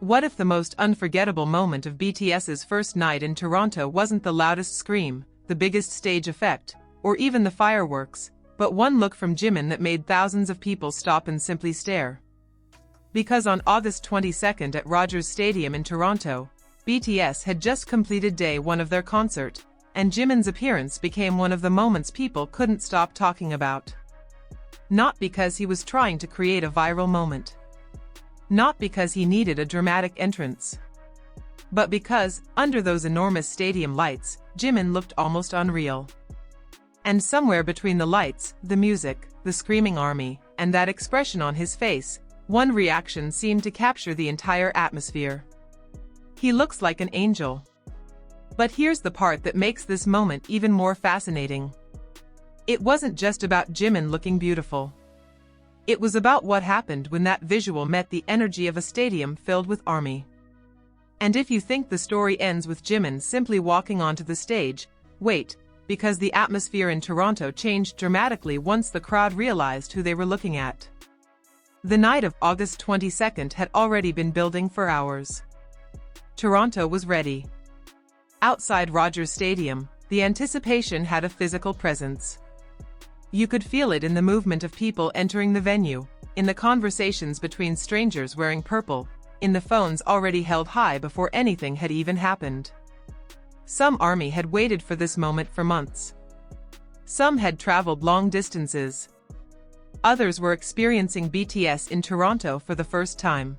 What if the most unforgettable moment of BTS's first night in Toronto wasn't the loudest scream, the biggest stage effect, or even the fireworks, but one look from Jimin that made thousands of people stop and simply stare? Because on August 22nd at Rogers Stadium in Toronto, BTS had just completed day one of their concert, and Jimin's appearance became one of the moments people couldn't stop talking about. Not because he was trying to create a viral moment. Not because he needed a dramatic entrance. But because, under those enormous stadium lights, Jimin looked almost unreal. And somewhere between the lights, the music, the screaming army, and that expression on his face, one reaction seemed to capture the entire atmosphere. He looks like an angel. But here's the part that makes this moment even more fascinating. It wasn't just about Jimin looking beautiful. It was about what happened when that visual met the energy of a stadium filled with ARMY. And if you think the story ends with Jimin simply walking onto the stage, wait, because the atmosphere in Toronto changed dramatically once the crowd realized who they were looking at. The night of August 22nd had already been building for hours. Toronto was ready. Outside Rogers Stadium, the anticipation had a physical presence. You could feel it in the movement of people entering the venue, in the conversations between strangers wearing purple, in the phones already held high before anything had even happened. Some ARMY had waited for this moment for months. Some had traveled long distances. Others were experiencing BTS in Toronto for the first time.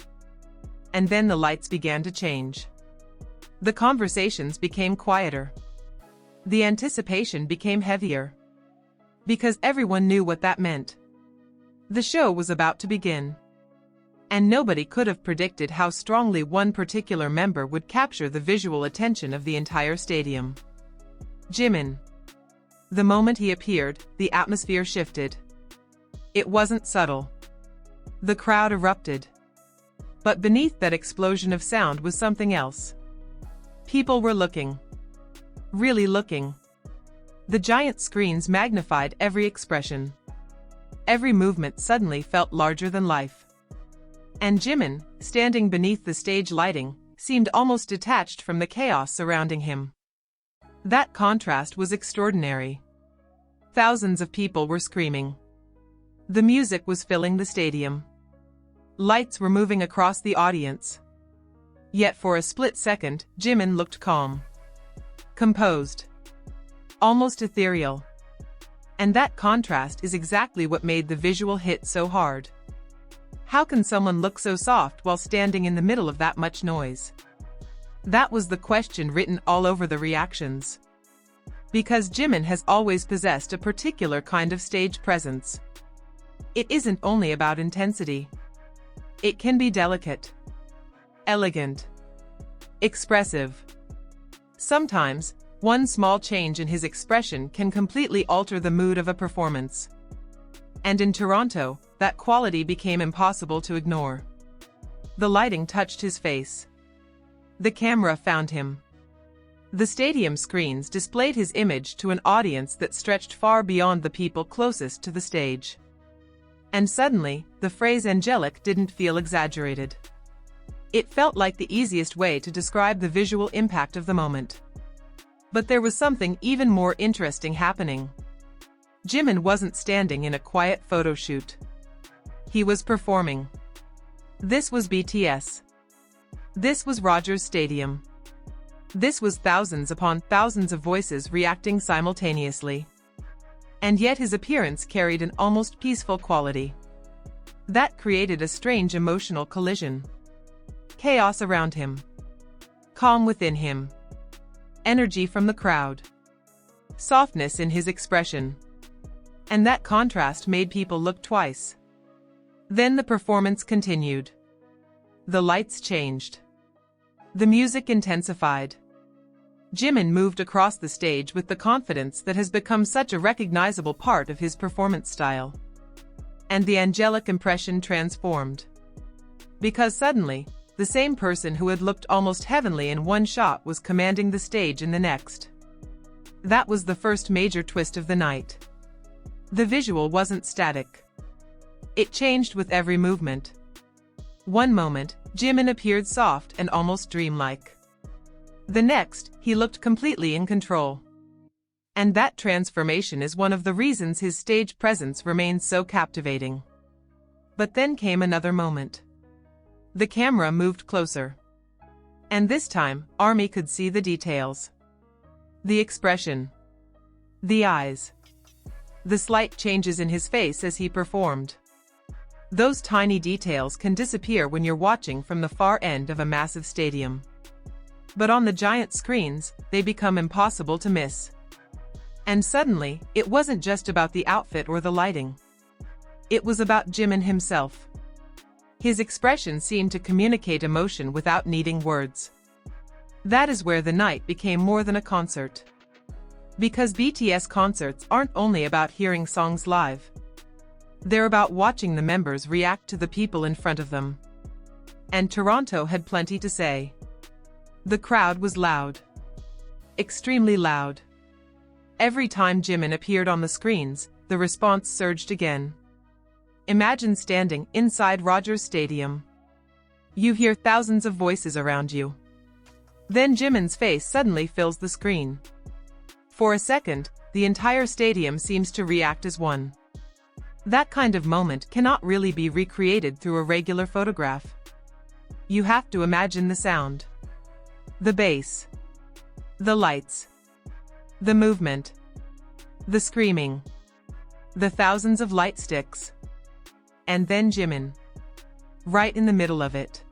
And then the lights began to change. The conversations became quieter. The anticipation became heavier. Because everyone knew what that meant. The show was about to begin. And nobody could have predicted how strongly one particular member would capture the visual attention of the entire stadium. Jimin. The moment he appeared, the atmosphere shifted. It wasn't subtle. The crowd erupted. But beneath that explosion of sound was something else. People were looking. Really looking. The giant screens magnified every expression. Every movement suddenly felt larger than life. And Jimin, standing beneath the stage lighting, seemed almost detached from the chaos surrounding him. That contrast was extraordinary. Thousands of people were screaming. The music was filling the stadium. Lights were moving across the audience. Yet for a split second, Jimin looked calm. Composed. Almost ethereal. And that contrast is exactly what made the visual hit so hard. How can someone look so soft while standing in the middle of that much noise? That was the question written all over the reactions. Because Jimin has always possessed a particular kind of stage presence. It isn't only about intensity. It can be delicate, elegant, expressive. Sometimes, one small change in his expression can completely alter the mood of a performance. And in Toronto, that quality became impossible to ignore. The lighting touched his face. The camera found him. The stadium screens displayed his image to an audience that stretched far beyond the people closest to the stage. And suddenly, the phrase Angelic didn't feel exaggerated. It felt like the easiest way to describe the visual impact of the moment. But there was something even more interesting happening. Jimin wasn't standing in a quiet photo shoot. He was performing. This was BTS. This was Rogers Stadium. This was thousands upon thousands of voices reacting simultaneously. And yet his appearance carried an almost peaceful quality. That created a strange emotional collision. Chaos around him. Calm within him. Energy from the crowd. Softness in his expression. And that contrast made people look twice. Then the performance continued. The lights changed. The music intensified. Jimin moved across the stage with the confidence that has become such a recognizable part of his performance style. And the angelic impression transformed. Because suddenly, the same person who had looked almost heavenly in one shot was commanding the stage in the next. That was the first major twist of the night. The visual wasn't static. It changed with every movement. One moment, Jimin appeared soft and almost dreamlike. The next, he looked completely in control. And that transformation is one of the reasons his stage presence remains so captivating. But then came another moment. The camera moved closer. And this time, ARMY could see the details. The expression. The eyes. The slight changes in his face as he performed. Those tiny details can disappear when you're watching from the far end of a massive stadium. But on the giant screens, they become impossible to miss. And suddenly, it wasn't just about the outfit or the lighting. It was about Jimin himself. His expression seemed to communicate emotion without needing words. That is where the night became more than a concert. Because BTS concerts aren't only about hearing songs live. They're about watching the members react to the people in front of them. And Toronto had plenty to say. The crowd was loud. Extremely loud. Every time Jimin appeared on the screens, the response surged again. Imagine standing inside Rogers Stadium. You hear thousands of voices around you. Then Jimin's face suddenly fills the screen. For a second, the entire stadium seems to react as one. That kind of moment cannot really be recreated through a regular photograph. You have to imagine the sound. The bass. The lights. The movement. The screaming. The thousands of light sticks. And then Jimin. Right in the middle of it.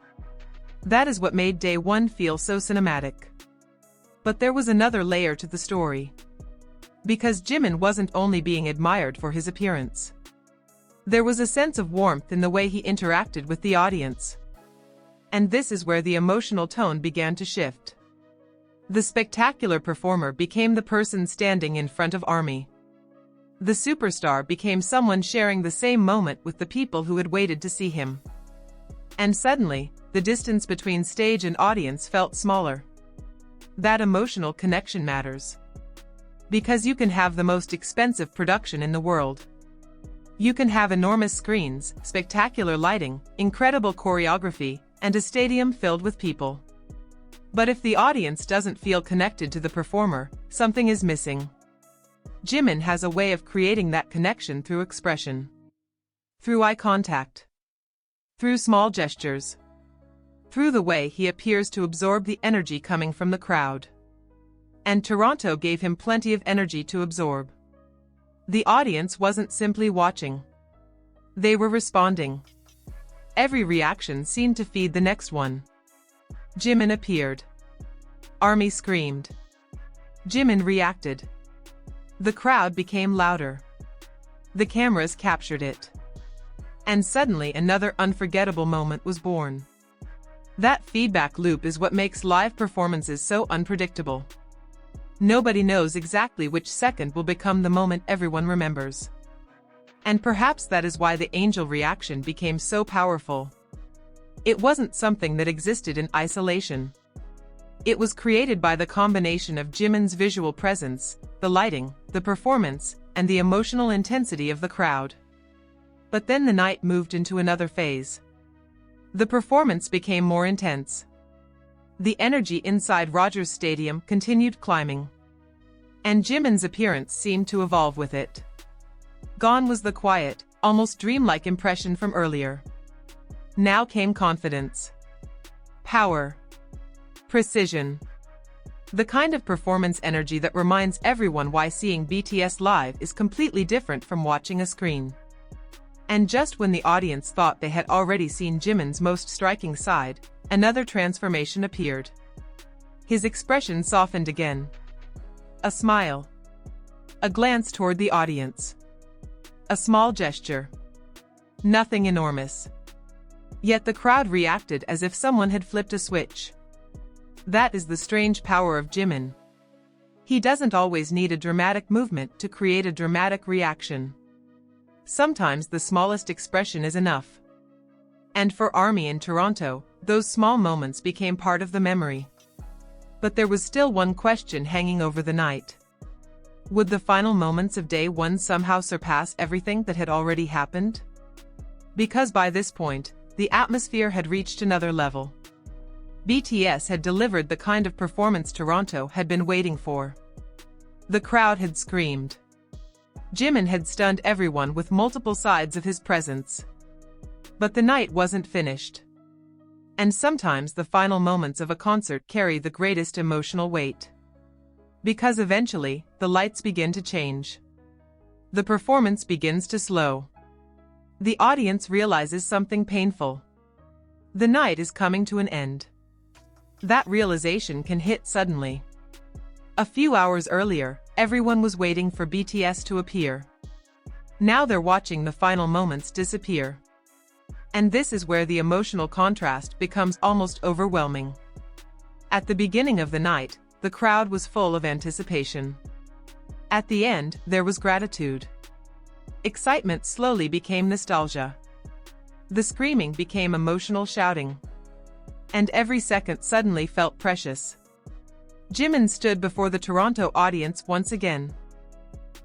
That is what made day one feel so cinematic. But there was another layer to the story. Because Jimin wasn't only being admired for his appearance. There was a sense of warmth in the way he interacted with the audience. And this is where the emotional tone began to shift. The spectacular performer became the person standing in front of ARMY. The superstar became someone sharing the same moment with the people who had waited to see him. And suddenly, the distance between stage and audience felt smaller. That emotional connection matters. Because you can have the most expensive production in the world. You can have enormous screens, spectacular lighting, incredible choreography, and a stadium filled with people. But if the audience doesn't feel connected to the performer, something is missing. Jimin has a way of creating that connection through expression. Through eye contact. Through small gestures. Through the way he appears to absorb the energy coming from the crowd. And Toronto gave him plenty of energy to absorb. The audience wasn't simply watching. They were responding. Every reaction seemed to feed the next one. Jimin appeared. ARMY screamed. Jimin reacted. The crowd became louder. The cameras captured it. And suddenly another unforgettable moment was born. That feedback loop is what makes live performances so unpredictable. Nobody knows exactly which second will become the moment everyone remembers. And perhaps that is why the angel reaction became so powerful. It wasn't something that existed in isolation. It was created by the combination of Jimin's visual presence, the lighting, the performance, and the emotional intensity of the crowd. But then the night moved into another phase. The performance became more intense. The energy inside Rogers Stadium continued climbing. And Jimin's appearance seemed to evolve with it. Gone was the quiet, almost dreamlike impression from earlier. Now came confidence. Power. Precision. The kind of performance energy that reminds everyone why seeing BTS live is completely different from watching a screen. And just when the audience thought they had already seen Jimin's most striking side, another transformation appeared. His expression softened again. A smile. A glance toward the audience. A small gesture. Nothing enormous. Yet the crowd reacted as if someone had flipped a switch. That is the strange power of Jimin. He doesn't always need a dramatic movement to create a dramatic reaction. Sometimes the smallest expression is enough. And for ARMY in Toronto, those small moments became part of the memory. But there was still one question hanging over the night. Would the final moments of day one somehow surpass everything that had already happened? Because by this point, the atmosphere had reached another level. BTS had delivered the kind of performance Toronto had been waiting for. The crowd had screamed. Jimin had stunned everyone with multiple sides of his presence. But the night wasn't finished. And sometimes the final moments of a concert carry the greatest emotional weight. Because eventually, the lights begin to change. The performance begins to slow. The audience realizes something painful. The night is coming to an end. That realization can hit suddenly. A few hours earlier, everyone was waiting for BTS to appear. Now they're watching the final moments disappear. And this is where the emotional contrast becomes almost overwhelming. At the beginning of the night, the crowd was full of anticipation. At the end, there was gratitude. Excitement slowly became nostalgia. The screaming became emotional shouting. And every second suddenly felt precious. Jimin stood before the Toronto audience once again.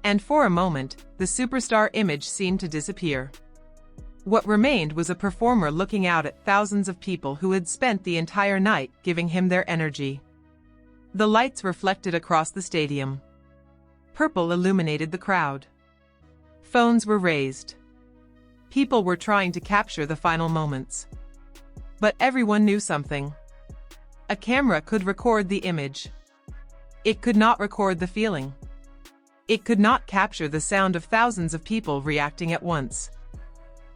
And for a moment, the superstar image seemed to disappear. What remained was a performer looking out at thousands of people who had spent the entire night giving him their energy. The lights reflected across the stadium. Purple illuminated the crowd. Phones were raised. People were trying to capture the final moments. But everyone knew something. A camera could record the image. It could not record the feeling. It could not capture the sound of thousands of people reacting at once.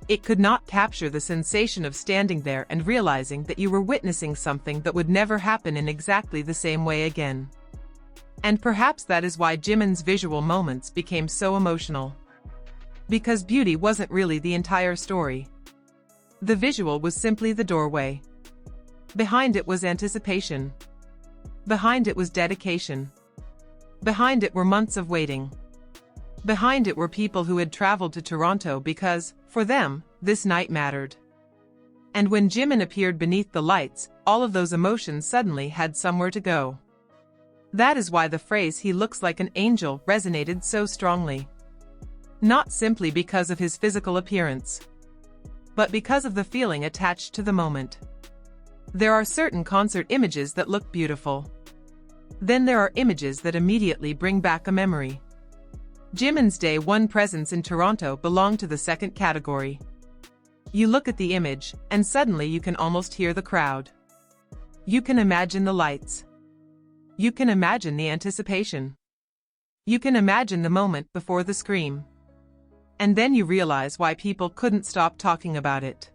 It could not capture the sensation of standing there and realizing that you were witnessing something that would never happen in exactly the same way again. And perhaps that is why Jimin's visual moments became so emotional. Because beauty wasn't really the entire story. The visual was simply the doorway. Behind it was anticipation. Behind it was dedication. Behind it were months of waiting. Behind it were people who had traveled to Toronto because, for them, this night mattered. And when Jimin appeared beneath the lights, all of those emotions suddenly had somewhere to go. That is why the phrase "he looks like an angel" resonated so strongly. Not simply because of his physical appearance, but because of the feeling attached to the moment. There are certain concert images that look beautiful. Then there are images that immediately bring back a memory. Jimin's day one presence in Toronto belonged to the second category. You look at the image, and suddenly you can almost hear the crowd. You can imagine the lights. You can imagine the anticipation. You can imagine the moment before the scream. And then you realize why people couldn't stop talking about it.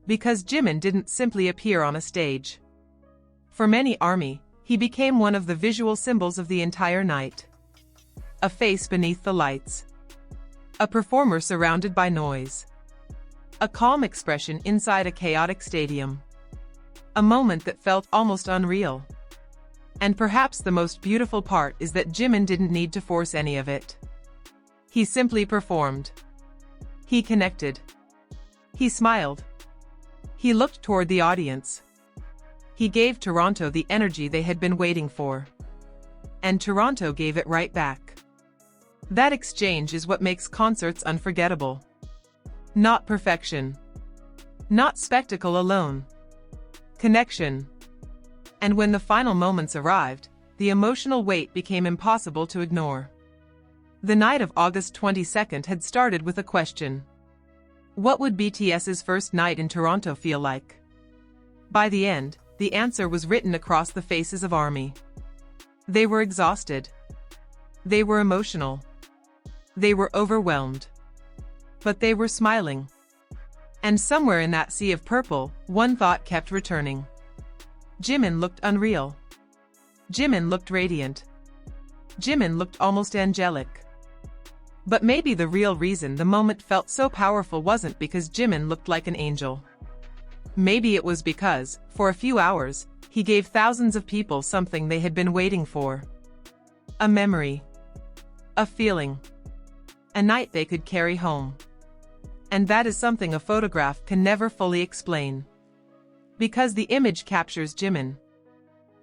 Because Jimin didn't simply appear on a stage. For many ARMY, he became one of the visual symbols of the entire night. A face beneath the lights. A performer surrounded by noise. A calm expression inside a chaotic stadium. A moment that felt almost unreal. And perhaps the most beautiful part is that Jimin didn't need to force any of it. He simply performed. He connected. He smiled. He looked toward the audience. He gave Toronto the energy they had been waiting for. And Toronto gave it right back. That exchange is what makes concerts unforgettable. Not perfection. Not spectacle alone. Connection. And when the final moments arrived, the emotional weight became impossible to ignore. The night of August 22nd had started with a question. What would BTS's first night in Toronto feel like? By the end, the answer was written across the faces of ARMY. They were exhausted. They were emotional. They were overwhelmed. But they were smiling. And somewhere in that sea of purple, one thought kept returning. Jimin looked unreal. Jimin looked radiant. Jimin looked almost angelic. But maybe the real reason the moment felt so powerful wasn't because Jimin looked like an angel. Maybe it was because, for a few hours, he gave thousands of people something they had been waiting for. A memory. A feeling. A night they could carry home. And that is something a photograph can never fully explain. Because the image captures Jimin.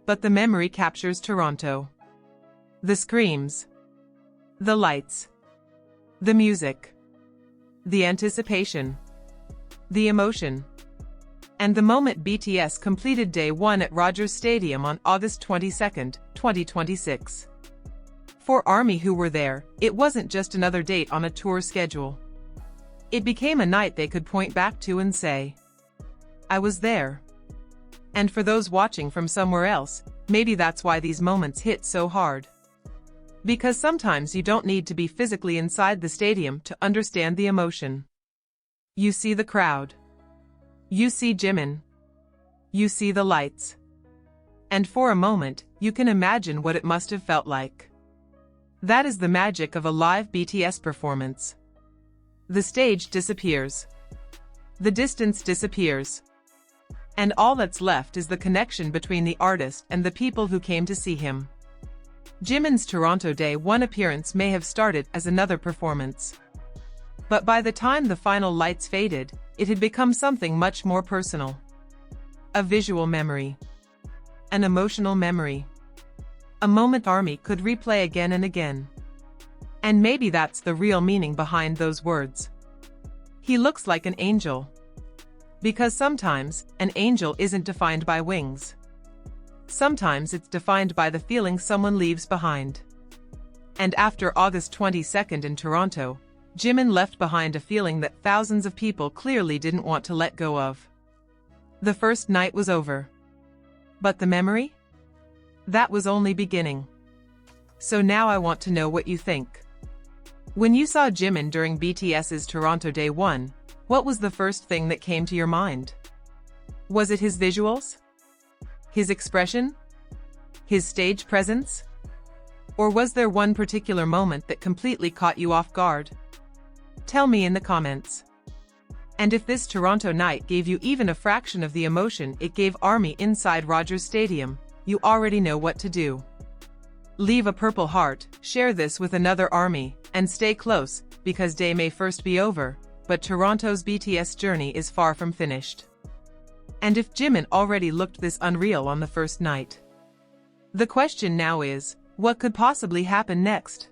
But the memory captures Toronto. The screams. The lights. The music. The anticipation. The emotion. And the moment BTS completed Day 1 at Rogers Stadium on August 22, 2026. For ARMY who were there, it wasn't just another date on a tour schedule. It became a night they could point back to and say, "I was there." And for those watching from somewhere else, maybe that's why these moments hit so hard. Because sometimes you don't need to be physically inside the stadium to understand the emotion. You see the crowd. You see Jimin. You see the lights. And for a moment, you can imagine what it must have felt like. That is the magic of a live BTS performance. The stage disappears. The distance disappears. And all that's left is the connection between the artist and the people who came to see him. Jimin's Toronto Day 1 appearance may have started as another performance. But by the time the final lights faded, it had become something much more personal. A visual memory. An emotional memory. A moment ARMY could replay again and again. And maybe that's the real meaning behind those words. He looks like an angel. Because sometimes, an angel isn't defined by wings. Sometimes it's defined by the feeling someone leaves behind. And after August 22 in Toronto, Jimin left behind a feeling that thousands of people clearly didn't want to let go of. The first night was over. But the memory? That was only beginning. So now I want to know what you think. When you saw Jimin during BTS's Toronto Day 1, what was the first thing that came to your mind? Was it his visuals? His expression? His stage presence? Or was there one particular moment that completely caught you off guard? Tell me in the comments. And if this Toronto night gave you even a fraction of the emotion it gave ARMY inside Rogers Stadium, you already know what to do. Leave a purple heart, share this with another ARMY, and stay close, because day may first be over, but Toronto's BTS journey is far from finished. And if Jimin already looked this unreal on the first night? The question now is, what could possibly happen next?